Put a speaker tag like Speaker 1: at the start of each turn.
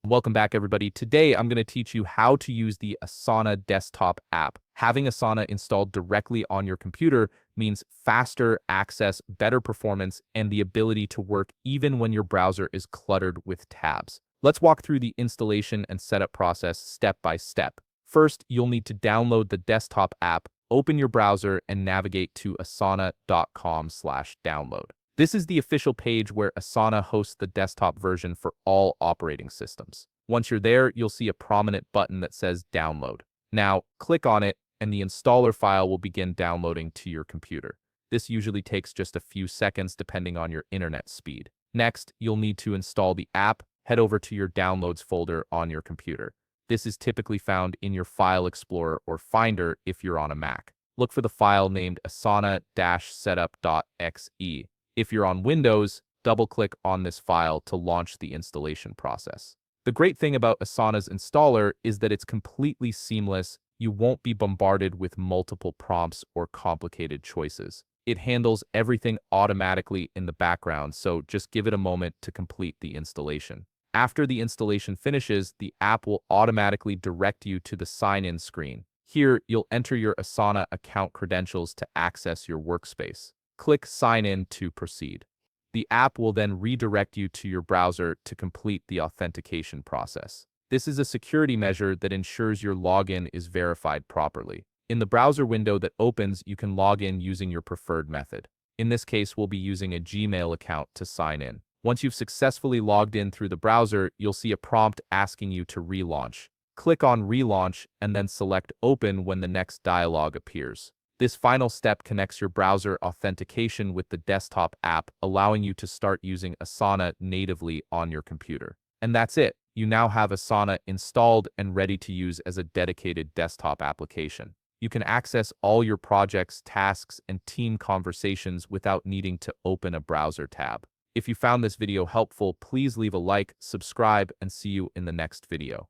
Speaker 1: Welcome back, everybody. Today, I'm going to teach you how to use the Asana desktop app. Having Asana installed directly on your computer means faster access, better performance, and the ability to work even when your browser is cluttered with tabs. Let's walk through the installation and setup process step by step. First, you'll need to download the desktop app, open your browser, and navigate to asana.com/download. This is the official page where Asana hosts the desktop version for all operating systems. Once you're there, you'll see a prominent button that says Download. Now, click on it, and the installer file will begin downloading to your computer. This usually takes just a few seconds depending on your internet speed. Next, you'll need to install the app. Head over to your Downloads folder on your computer. This is typically found in your File Explorer or Finder if you're on a Mac. Look for the file named asana-setup.exe. If you're on Windows, double-click on this file to launch the installation process. The great thing about Asana's installer is that it's completely seamless. You won't be bombarded with multiple prompts or complicated choices. It handles everything automatically in the background, so just give it a moment to complete the installation. After the installation finishes, the app will automatically direct you to the sign-in screen. Here, you'll enter your Asana account credentials to access your workspace. Click Sign In to proceed. The app will then redirect you to your browser to complete the authentication process. This is a security measure that ensures your login is verified properly. In the browser window that opens, you can log in using your preferred method. In this case, we'll be using a Gmail account to sign in. Once you've successfully logged in through the browser, you'll see a prompt asking you to relaunch. Click on Relaunch and then select Open when the next dialog appears. This final step connects your browser authentication with the desktop app, allowing you to start using Asana natively on your computer. And that's it. You now have Asana installed and ready to use as a dedicated desktop application. You can access all your projects, tasks, and team conversations without needing to open a browser tab. If you found this video helpful, please leave a like, subscribe, and see you in the next video.